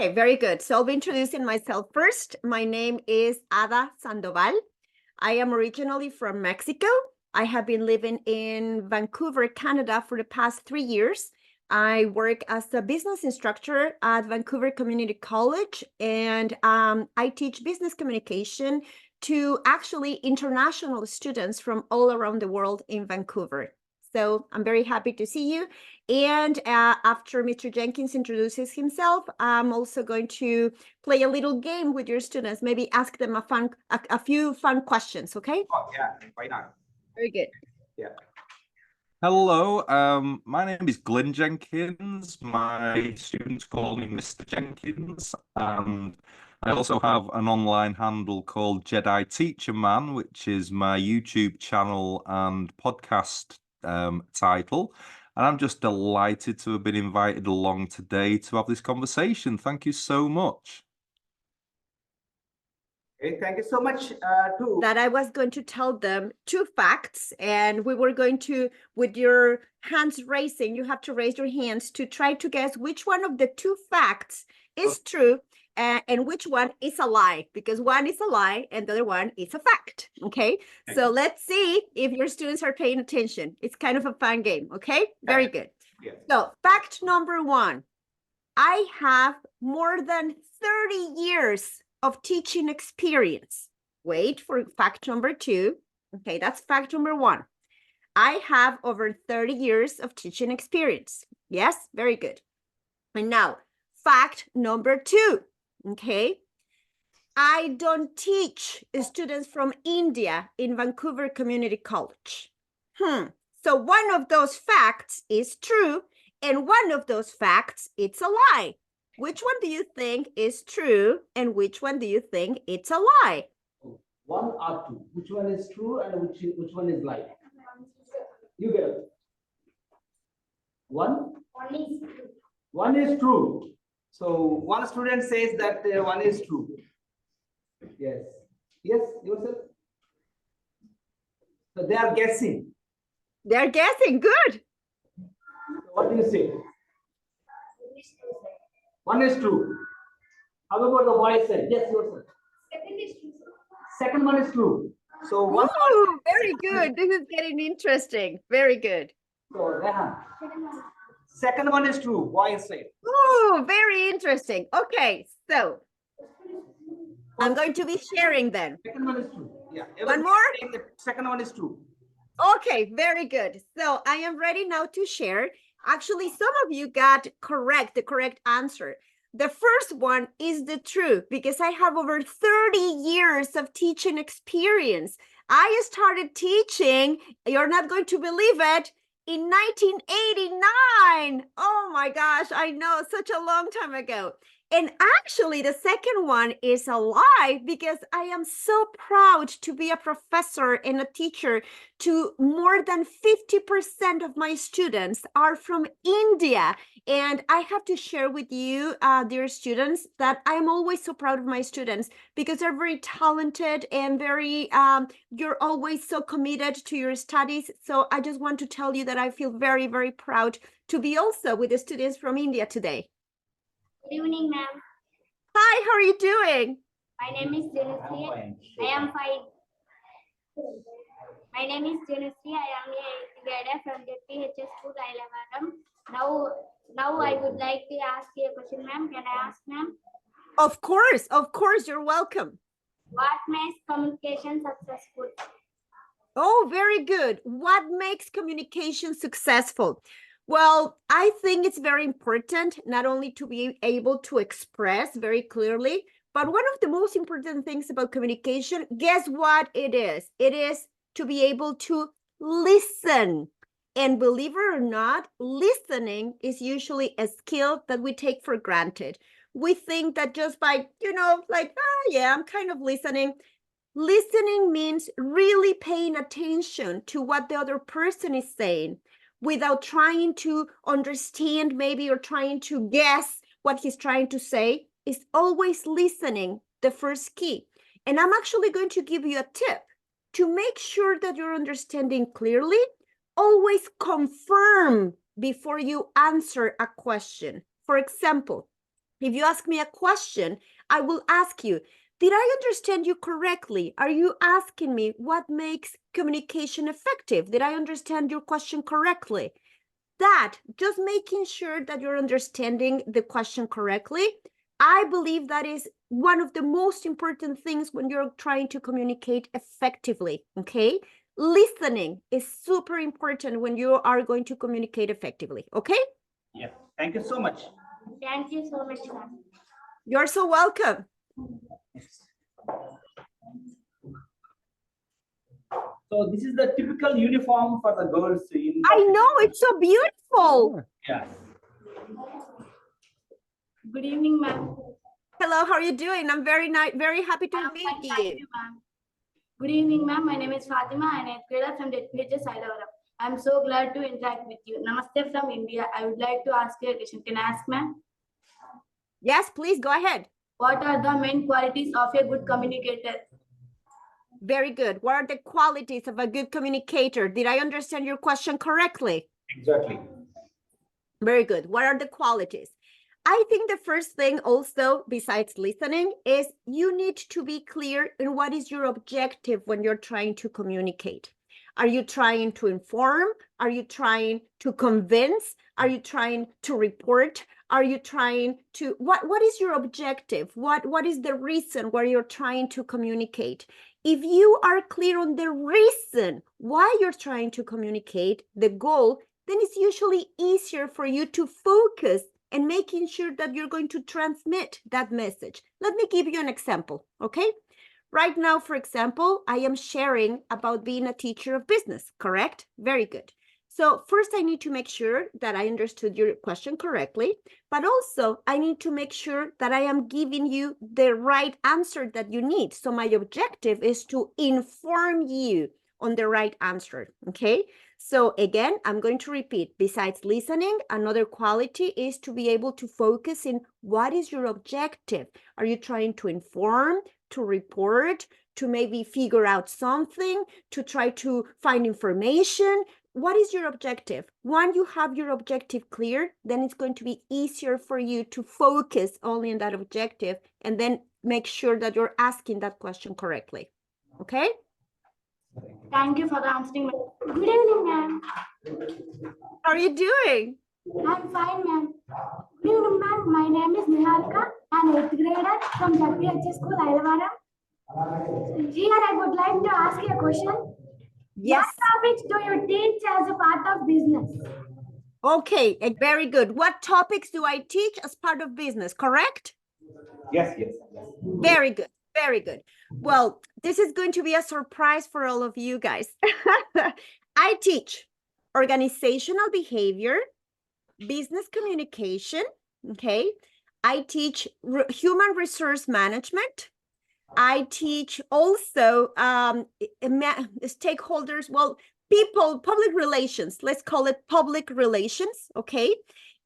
Okay, very good. So I'll be introducing myself first. My name is Ada Sandoval. I am originally from Mexico. I have been living in Vancouver, Canada for the past 3 years. I work as a business instructor at Vancouver Community College, and I teach business communication to actually international students from all around the world in Vancouver. So I'm very happy to see you. And after Mr. Jenkins introduces himself, I'm also going to play a little game with your students, maybe ask them a few fun questions, okay? Oh, yeah, why not? Very good. Yeah. Hello, my name is Glyn Jenkins. My students call me Mr. Jenkins, and I also have an online handle called Jedi Teacher Man, which is my YouTube channel and podcast title. And I'm just delighted to have been invited along today to have this conversation. Thank you so much. Okay, thank you so much That I was going to tell them 2 facts, and we were going to, with your hands raising, you have to raise your hands to try to guess which one of the 2 facts is true and which one is a lie, because one is a lie and the other one is a fact. Okay, so let's see if your students are paying attention. It's kind of a fun game. Okay, very good. Yeah. So fact number 1, I have more than 30 years of teaching experience. Wait for fact number 2. Okay, that's fact number 1. I have over 30 years of teaching experience. Yes, very good. And now, fact number 2. Okay, I don't teach students from India in Vancouver Community College. So one of those facts is true, and one of those facts, it's a lie. Which one do you think is true, and which one do you think it's a lie? 1 or 2. Which one is true and which one is lie? You get it. 1? 1 is true. So one student says that one is true. Yes. Yes, yourself. So they are guessing. They're guessing. Good. What do you say? 1 is true. How about the boy said? Yes, yourself. Second one is true. So one. Ooh, very good. This is getting interesting. Very good. So Rehan. Second one is true. Boy said. Ooh, very interesting. Okay, so I'm going to be sharing then. Second one is true. Yeah. One more? The second one is true. Okay, very good. So I am ready now to share. Actually, some of you got the correct answer. The first one is the truth, because I have over 30 years of teaching experience. I started teaching, you're not going to believe it, in 1989. Oh my gosh, I know, such a long time ago. And actually, the second one is a lie, because I am so proud to be a professor and a teacher to more than 50% of my students are from India. And I have to share with you, dear students, that I'm always so proud of my students because they're very talented and very, you're always so committed to your studies. So I just want to tell you that I feel very, very proud to be also with the students from India today. Good evening, ma'am. Hi, how are you doing? My name is Janusri. I am fine. My name is Janusri. I am a 8th grader from JPHS School, Ailavaram. Now I would like to ask you a question, ma'am. Can I ask, ma'am? Of course, you're welcome. What makes communication successful? Oh, very good. What makes communication successful? Well, I think it's very important not only to be able to express very clearly, but one of the most important things about communication, guess what it is? It is to be able to listen. And believe it or not, listening is usually a skill that we take for granted. We think that just by, yeah, I'm kind of listening. Listening means really paying attention to what the other person is saying without trying to understand maybe or trying to guess what he's trying to say. Is always listening the first key. And I'm actually going to give you a tip to make sure that you're understanding clearly. Always confirm before you answer a question. For example, If you ask me a question, I will ask you, did I understand you correctly? Are you asking me what makes communication effective? Did I understand your question correctly? That, just making sure that you're understanding the question correctly, I believe that is one of the most important things when you're trying to communicate effectively, okay? Listening is super important when you are going to communicate effectively, okay? Yeah, thank you so much. Thank you so much, ma'am. You're so welcome. So this is the typical uniform for the girls in. I know, it's so beautiful. Yeah. Good evening, ma'am. Hello, how are you doing? I'm very happy to I'm meet fine, you. thank you, ma'am. Good evening, ma'am. My name is Fatima and I'm grader from DPHS Sailavaram. I'm so glad to interact with you. Namaste from India. I would like to ask you a question. Can I ask, ma'am? Yes, please go ahead. What are the main qualities of a good communicator? Very good. What are the qualities of a good communicator? Did I understand your question correctly? Exactly. Very good. What are the qualities? I think the first thing also, besides listening, is you need to be clear in what is your objective when you're trying to communicate. Are you trying to inform? Are you trying to convince? Are you trying to report? Are you trying to, what is your objective? What is the reason where you're trying to communicate? If you are clear on the reason why you're trying to communicate, the goal, then it's usually easier for you to focus and making sure that you're going to transmit that message. Let me give you an example, okay? Right now, for example, I am sharing about being a teacher of business, correct? Very good. So first I need to make sure that I understood your question correctly, but also I need to make sure that I am giving you the right answer that you need. So my objective is to inform you on the right answer, okay? So again, I'm going to repeat, besides listening, another quality is to be able to focus in what is your objective? Are you trying to inform, to report, to maybe figure out something, to try to find information? What is your objective? When you have your objective clear, then it's going to be easier for you to focus only on that objective and then make sure that you're asking that question correctly, okay? Thank you for the answering. Good evening, ma'am. How are you doing? I'm fine, ma'am. Good evening, ma'am. My name is Niharika. I'm 8th grader from WHS School, Sailavaram. Here, I would like to ask you a question. Yes. What topics do you teach as a part of business? Okay, very good. What topics do I teach as part of business, correct? Yes, yes, yes. Very good, very good. Well, this is going to be a surprise for all of you guys. I teach organizational behavior, business communication, okay? I teach human resource management. I teach also stakeholders, well, people, public relations, let's call it public relations, okay?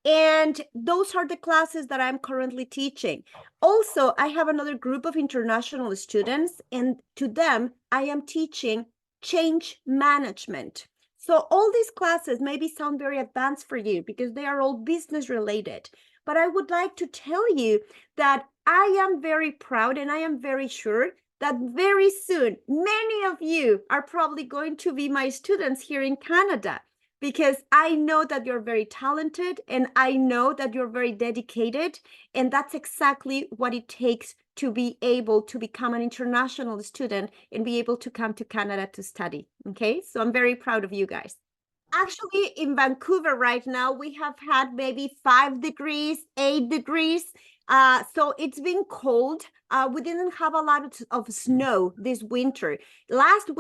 And those are the classes that I'm currently teaching. Also, I have another group of international students, and to them, I am teaching change management. So all these classes maybe sound very advanced for you because they are all business related. But I would like to tell you that I am very proud and I am very sure that very soon, many of you are probably going to be my students here in Canada, because I know that you're very talented and I know that you're very dedicated. And that's exactly what it takes to be able to become an international student and be able to come to Canada to study. Okay, so I'm very proud of you guys. Actually, in Vancouver right now, we have had maybe 5 degrees, 8 degrees. So it's been cold. We didn't have a lot of snow this winter. Last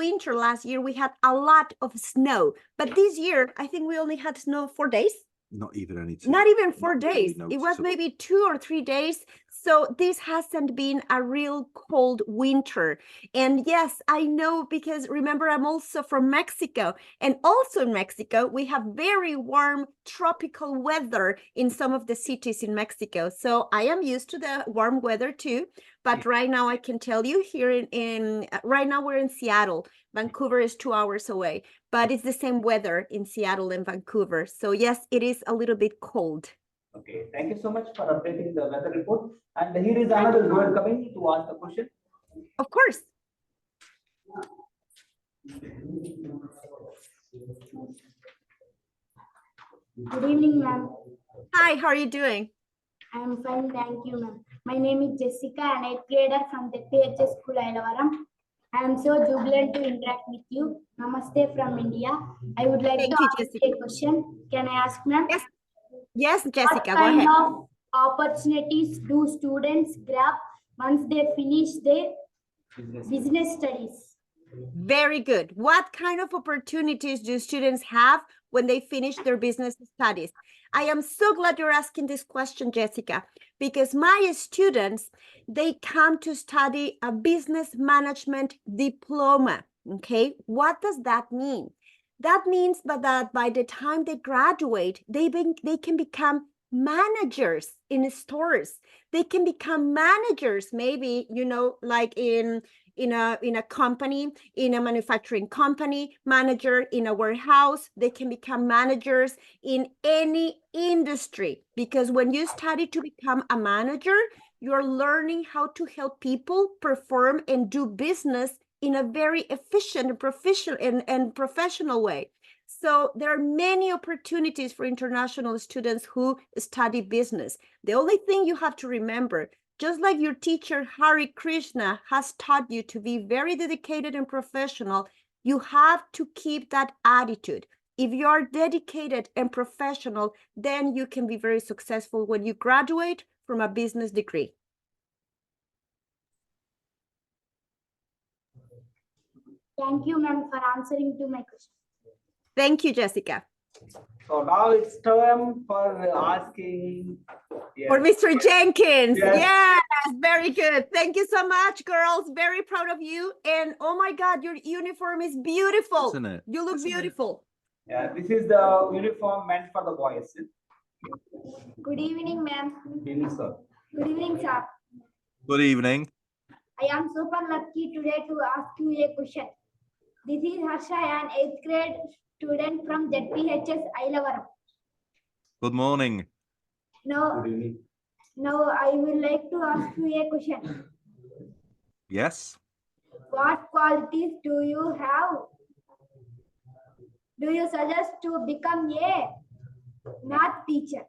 year, we had a lot of snow. But this year, I think we only had snow 4 days. Not even any. Not even 4 not days. really It was noticeable. maybe 2 or 3 days. So this hasn't been a real cold winter. And yes, I know, because remember, I'm also from Mexico. And also in Mexico, we have very warm tropical weather in some of the cities in Mexico. So I am used to the warm weather too. But right now I can tell you here right now we're in Seattle. Vancouver is 2 hours away, but it's the same weather in Seattle and Vancouver. So yes, it is a little bit cold. Okay, thank you so much for updating the weather report. And here is another girl coming to ask the question. Of course. Good evening, ma'am. Hi, how are you doing? I am fine, thank you, ma'am. My name is Jessica, an 8th grader from the PHS School, Ailavaram. I am so jubilant to interact with you. Namaste from India. I would like Thank to you, ask Jessica. a question. Can I ask, ma'am? Yes. Yes, What Jessica, go kind ahead. of opportunities do students grab once they finish their business studies? Very good. What kind of opportunities do students have when they finish their business studies? I am so glad you're asking this question, Jessica, because my students, they come to study a business management diploma. Okay, what does that mean? That means that by the time they graduate, they can become managers in stores. They can become managers, maybe, like in a company, in a manufacturing company, manager in a warehouse. They can become managers in any industry, because when you study to become a manager, you're learning how to help people perform and do business in a very efficient and professional way. So there are many opportunities for international students who study business. The only thing you have to remember, just like your teacher Hari Krishna has taught you to be very dedicated and professional, you have to keep that attitude. If you are dedicated and professional, then you can be very successful when you graduate from a business degree. Thank you, ma'am, for answering to my question. Thank you, Jessica. So now it's time for asking. For Mr. Jenkins. Yes. Yes, very good. Thank you so much, girls. Very proud of you. And oh my God, your uniform is beautiful. Isn't it? You look beautiful. Yeah, this is the uniform meant for the boys. Good evening, ma'am. Evening, sir. Good evening, sir. Good evening. I am super lucky today to ask you a question. This is Harsha, an 8th grade student from ZPHS Ailavaram. Good morning. Now, Good evening. I would like to ask you a question. Yes. What qualities do you have? Do you suggest to become a math teacher?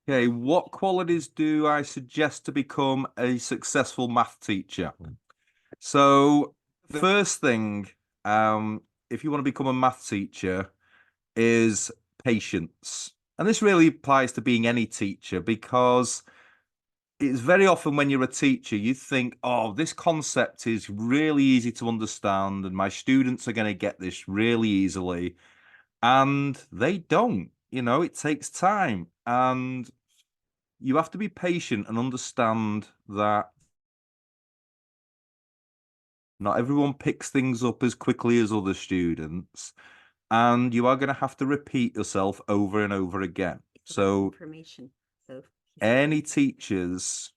Okay, what qualities do I suggest to become a successful math teacher? So, first thing, if you want to become a math teacher, is patience. And this really applies to being any teacher, because it's very often when you're a teacher, you think, oh, this concept is really easy to understand and my students are going to get this really easily. And they don't. It takes time. And you have to be patient and understand that not everyone picks things up as quickly as other students. And you are going to have to repeat yourself over and over again. So Information. So any teachers,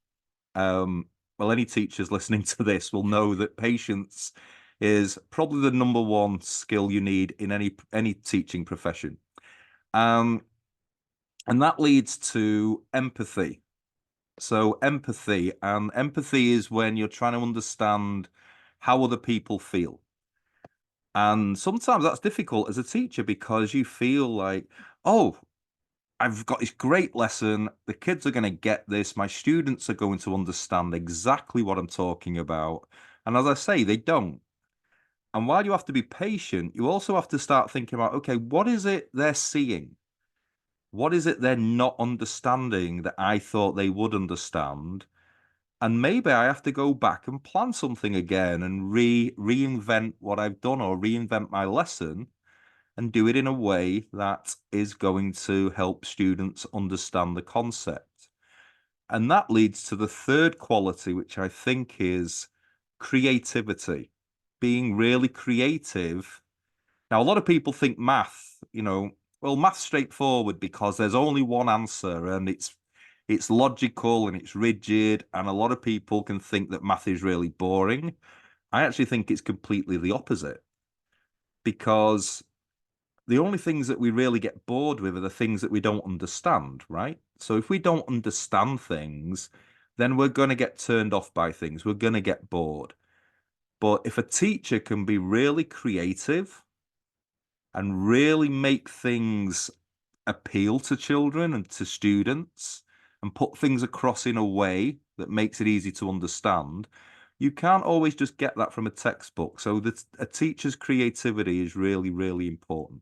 any teachers listening to this will know that patience is probably the number one skill you need in any teaching profession. And that leads to empathy. So empathy is when you're trying to understand how other people feel. And sometimes that's difficult as a teacher, because you feel like, oh, I've got this great lesson. The kids are going to get this. My students are going to understand exactly what I'm talking about. And as I say, they don't. And while you have to be patient, you also have to start thinking about, okay, what is it they're seeing? What is it they're not understanding that I thought they would understand? And maybe I have to go back and plan something again and reinvent what I've done, or reinvent my lesson and do it in a way that is going to help students understand the concept. And that leads to the third quality, which I think is creativity, being really creative. Now, a lot of people think math's straightforward because there's only one answer and it's logical and it's rigid. And a lot of people can think that math is really boring. I actually think it's completely the opposite, because the only things that we really get bored with are the things that we don't understand, right? So if we don't understand things, then we're going to get turned off by things. We're going to get bored. But if a teacher can be really creative and really make things appeal to children and to students and put things across in a way that makes it easy to understand, you can't always just get that from a textbook. So a teacher's creativity is really, really important.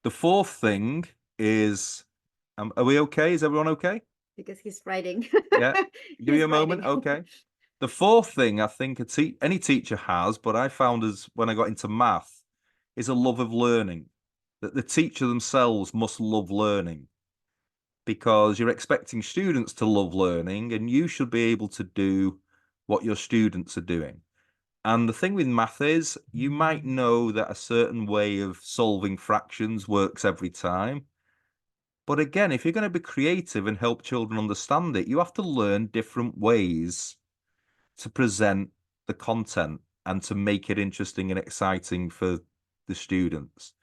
The fourth thing is, are we okay? Is everyone okay? Because he's writing. Yeah. Give me He's a moment. writing. Okay. The fourth thing I think any teacher has, but I found as when I got into math, is a love of learning. That the teacher themselves must love learning, because you're expecting students to love learning, and you should be able to do what your students are doing. And the thing with math is, you might know that a certain way of solving fractions works every time. But again, if you're going to be creative and help children understand it, you have to learn different ways to present the content and to make it interesting and exciting for the students,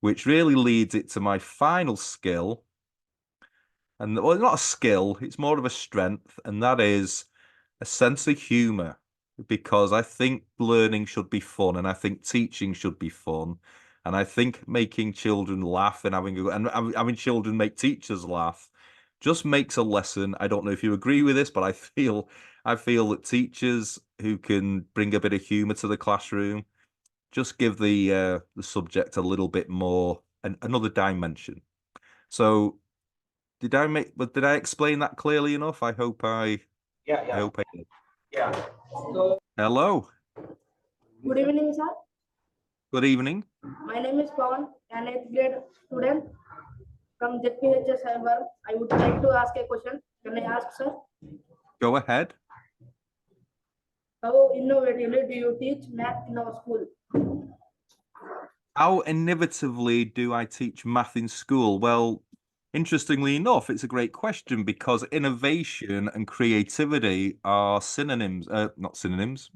which really leads it to my final skill. And well, not a skill, it's more of a strength, and that is a sense of humor, because I think learning should be fun, and I think teaching should be fun, and I think making children laugh and having children make teachers laugh just makes a lesson. I don't know if you agree with this, but I feel that teachers who can bring a bit of humor to the classroom just give the subject a little bit more, another dimension. So did I explain that clearly enough? I hope I did. Yeah. So, Hello. Good evening, sir. Good evening. My name is Pawan, an 8th grade student from ZPHS Cyber. I would like to ask a question. Can I ask, sir? Go ahead. How innovatively do you teach math in our school? How innovatively do I teach math in school? Well, interestingly enough, it's a great question, because innovation and creativity are synonyms. Not synonyms.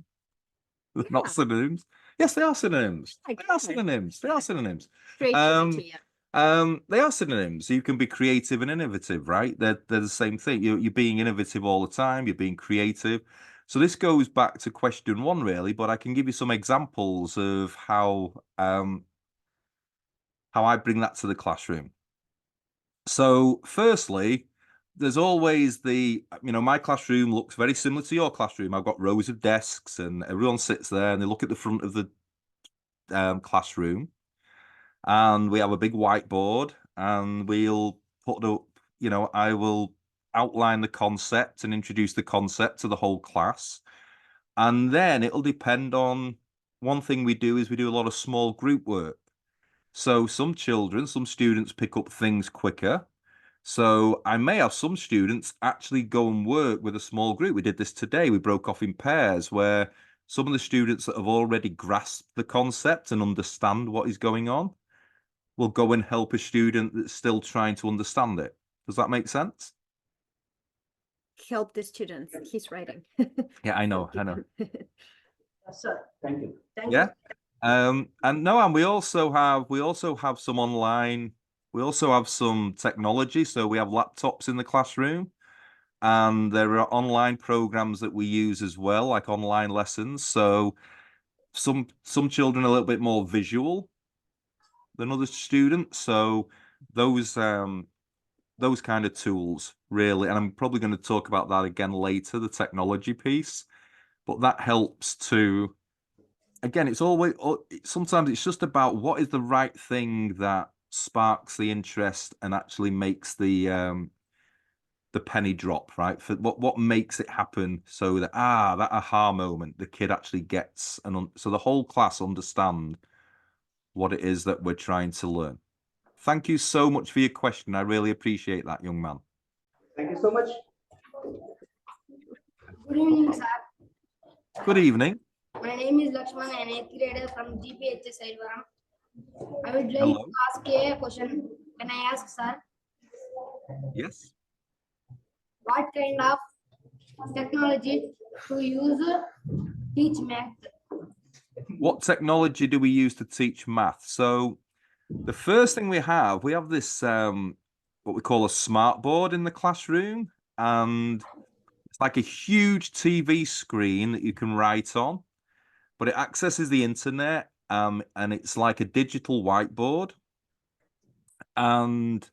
Not Yeah. synonyms. Yes, they are synonyms. I They are get it. synonyms. They are synonyms. Creativity. They are synonyms. You can be creative and innovative, right? They're the same thing. You're being innovative all the time. You're being creative. So this goes back to question one, really, but I can give you some examples of how I bring that to the classroom. So firstly, there's always my classroom looks very similar to your classroom. I've got rows of desks and everyone sits there and they look at the front of the classroom, and we have a big whiteboard, and we'll put up, I will outline the concept and introduce the concept to the whole class. And then it'll depend on, one thing we do is we do a lot of small group work. So some students pick up things quicker. So I may have some students actually go and work with a small group. We did this today. We broke off in pairs, where some of the students that have already grasped the concept and understand what is going on will go and help a student that's still trying to understand it. Does that make sense? Help the students. He's writing. Yeah, I know. Yes, sir. thank you. Thank Yeah. you. And we also have some online. We also have some technology. So we have laptops in the classroom, and there are online programs that we use as well, like online lessons. So some children are a little bit more visual than other students. So those kind of tools, really, and I'm probably going to talk about that again later, the technology piece, but that helps to, again, sometimes it's just about what is the right thing that sparks the interest and actually makes the penny drop, right? For what makes it happen, so that that aha moment the kid actually gets, and so the whole class understand what it is that we're trying to learn. Thank you so much for your question. I really appreciate that, young man. Thank you so much. Good evening, sir. Good evening. My name is Lakshman, an 8th grader from GPHS Cyber. I would like Hello. to ask a question. Can I ask, sir? Yes. What kind of technology to use teach math? What technology do we use to teach math? So the first thing we have this what we call a smart board in the classroom, and it's like a huge TV screen that you can write on, but it accesses the internet, and it's like a digital whiteboard, and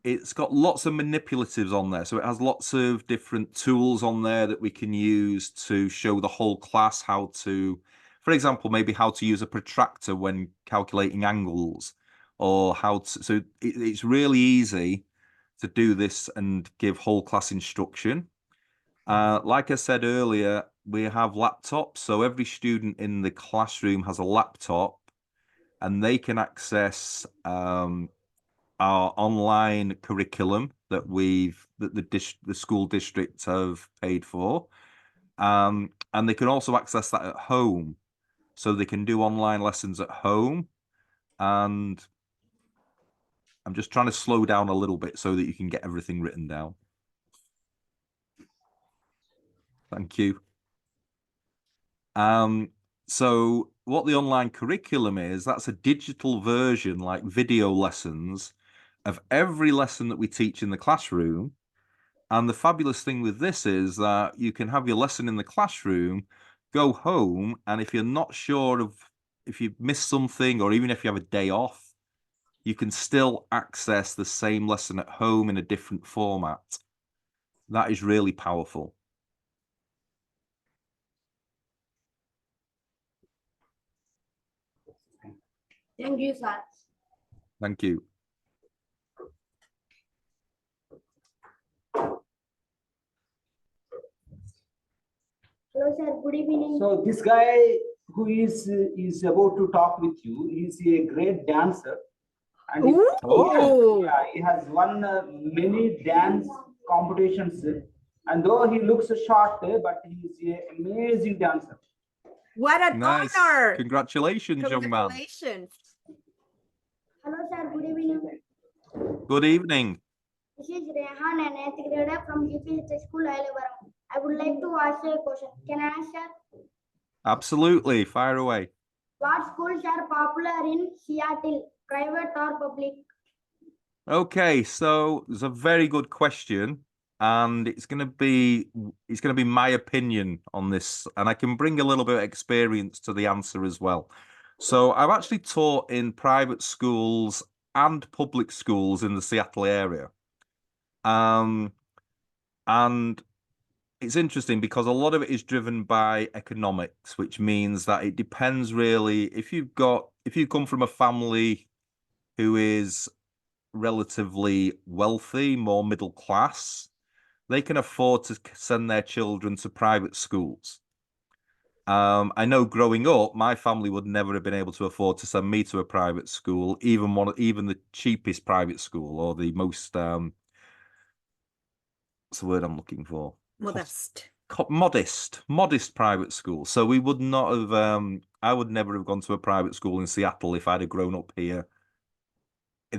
it's got lots of manipulatives on there. So it has lots of different tools on there that we can use to show the whole class how to, for example, maybe how to use a protractor when calculating angles, or how to, so it's really easy to do this and give whole class instruction. Like I said earlier, we have laptops, so every student in the classroom has a laptop, and they can access our online curriculum that the school district have paid for, and they can also access that at home, so they can do online lessons at home. And I'm just trying to slow down a little bit so that you can get everything written down. Thank you. So what the online curriculum is, that's a digital version, like video lessons, of every lesson that we teach in the classroom. And the fabulous thing with this is that you can have your lesson in the classroom, go home, and if you're not sure of, if you miss something, or even if you have a day off, you can still access the same lesson at home in a different format. That is really powerful. Thank you, sir. Thank you. Hello, sir. Good evening. So this guy who is about to talk with you, he's a great dancer. And Ooh. he has won many dance competitions. And though he looks short, but he's an amazing dancer. What an Nice. honor. Congratulations, young man. Congratulations. Hello, sir. Good evening. Good evening. This is Rehan, an 8th grader from U.S.A school, Ilavaram. I would like to ask you a question. Can I ask, sir? Absolutely. Fire away. What schools are popular in Seattle, private or public? Okay, so it's a very good question, and it's going to be my opinion on this, and I can bring a little bit of experience to the answer as well. So I've actually taught in private schools and public schools in the Seattle area. And it's interesting because a lot of it is driven by economics, which means that it depends really if you come from a family who is relatively wealthy, more middle class, they can afford to send their children to private schools. I know growing up, my family would never have been able to afford to send me to a private school, even the cheapest private school, or the most what's the word I'm looking for? Modest private school. So we would not have I would never have gone to a private school in Seattle if I'd have grown up here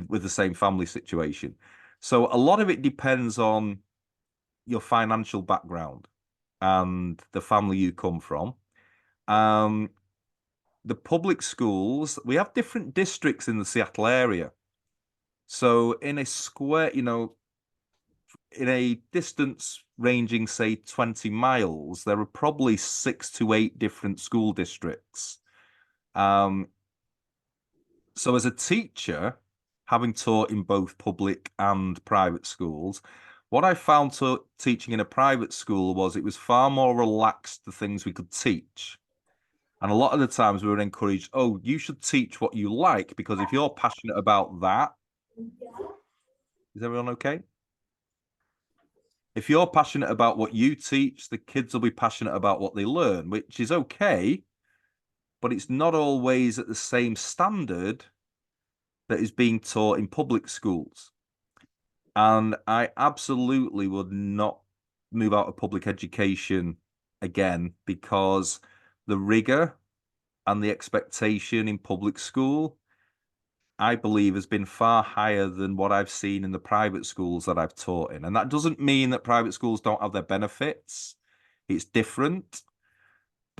with the same family situation. So a lot of it depends on your financial background and the family you come from. The public schools, we have different districts in the Seattle area. So in a square, in a distance ranging, say, 20 miles, there are probably 6 to 8 different school districts. So as a teacher, having taught in both public and private schools, what I found teaching in a private school was it was far more relaxed, the things we could teach. And a lot of the times we were encouraged, oh, you should teach what you like, because if you're passionate about that, is everyone okay? If you're passionate about what you teach, the kids will be passionate about what they learn, which is okay, but it's not always at the same standard that is being taught in public schools. And I absolutely would not move out of public education again, because the rigor and the expectation in public school, I believe, has been far higher than what I've seen in the private schools that I've taught in. And that doesn't mean that private schools don't have their benefits. It's different.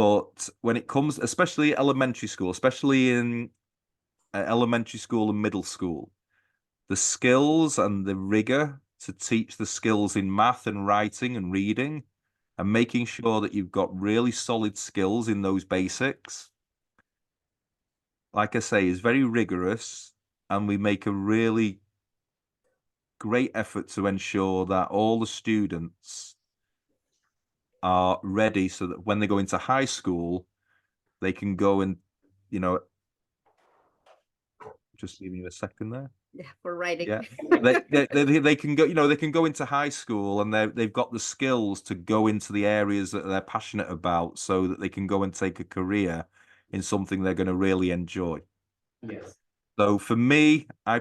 But when it comes, especially elementary school, especially in elementary school and middle school, the skills and the rigor to teach the skills in math and writing and reading and making sure that you've got really solid skills in those basics, like I say, is very rigorous, and we make a really great effort to ensure that all the students are ready so that when they go into high school, they can go and, just give me a second there. Yeah, for writing. Yeah, they can go, they can go into high school and they've got the skills to go into the areas that they're passionate about, so that they can go and take a career in something they're going to really enjoy. Yes. So for me, I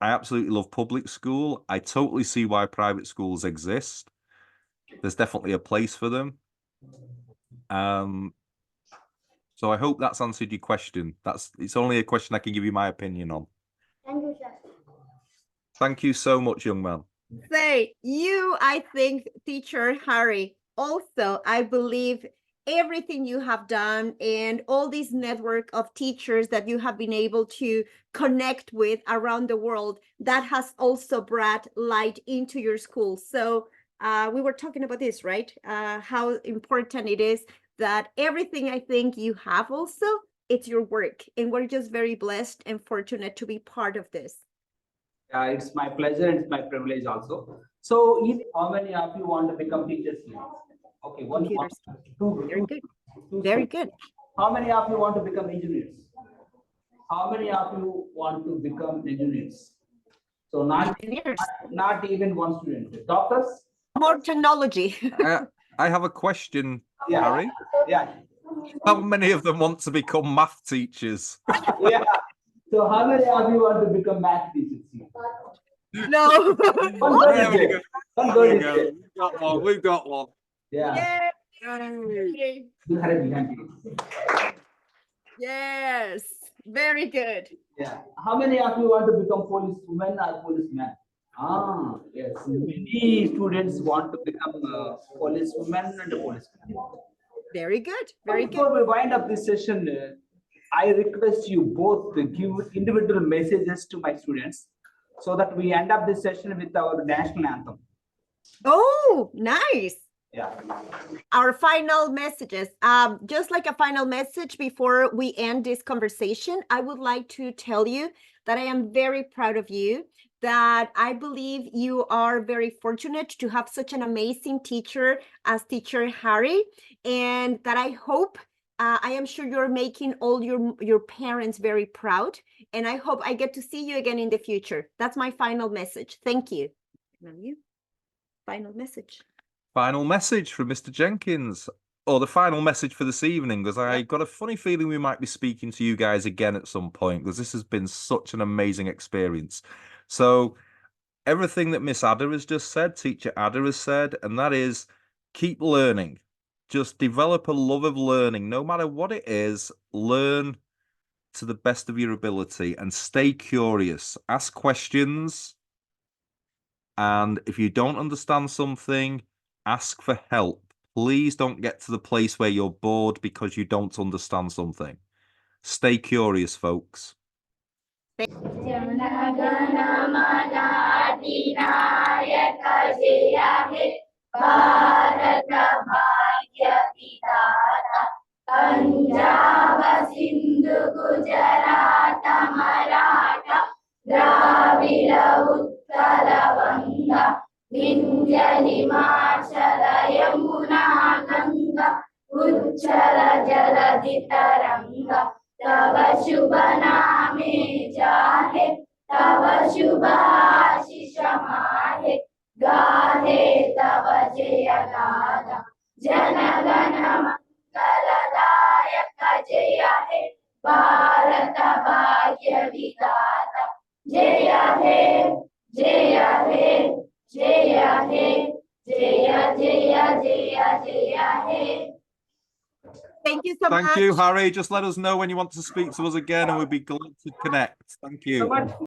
absolutely love public school. I totally see why private schools exist. There's definitely a place for them. So I hope that's answered your question. It's only a question I can give you my opinion on. Thank you, sir. Thank you so much, young man. Say, I think, teacher Harry, also, I believe everything you have done and all this network of teachers that you have been able to connect with around the world, that has also brought light into your school. So we were talking about this, right? How important it is that everything I think you have also, it's your work. And we're just very blessed and fortunate to be part of this. It's my pleasure and it's my privilege also. So, if how many of you want to become teachers here? Okay, one, Computers. two, Very two, good. two Very students. good. How many of you want to become engineers? How many of you want to become engineers? So not even one student. Doctors? More technology. I have a question, Yeah. Harry. Yeah. How many of them want to become math teachers? Yeah. So how many of you want to become math teachers here? No. One girl is there. One girl is there. We've got one. We've got one. Yeah. Yay. You had a behind you. Yes. Very good. Yeah. How many of you want to become policewomen or policemen? Yes. Many students want to become policewomen and policemen. Very good. Very good. Before we wind up this session, I request you both to give individual messages to my students so that we end up this session with our national anthem. Oh, nice. Yeah. Our final messages. Just like a final message before we end this conversation, I would like to tell you that I am very proud of you, that I believe you are very fortunate to have such an amazing teacher as teacher Harry, and that I hope, I am sure you're making all your parents very proud, and I hope I get to see you again in the future. That's my final message. Thank you. And you, final message. Final message from Mr. Jenkins, or the final message for this evening, because I got a funny feeling we might be speaking to you guys again at some point, because this has been such an amazing experience. So everything that Miss Ada has just said, Teacher Ada has said, and that is keep learning. Just develop a love of learning, no matter what it is. Learn to the best of your ability and stay curious. Ask questions. And if you don't understand something, ask for help. Please don't get to the place where you're bored because you don't understand something. Stay curious, folks. Punjab Sindhu Gujarat Maratha Dravid Utkal वंगा विंध्य हिमाचल यमुना गंगा उच्चल जलधि तरंगा तव शुभ नामे जाहे तव शुभ आशीष माहे गाहे तव जय गाथा जनगण मंगलदायक जय हे भारत भाग्य विधाता जय हे जय हे जय हे जय जय जय जय हे. Thank you so much. Thank you, Harry. Just let us know when you want to speak to us again and we'd be glad to connect. Thank you.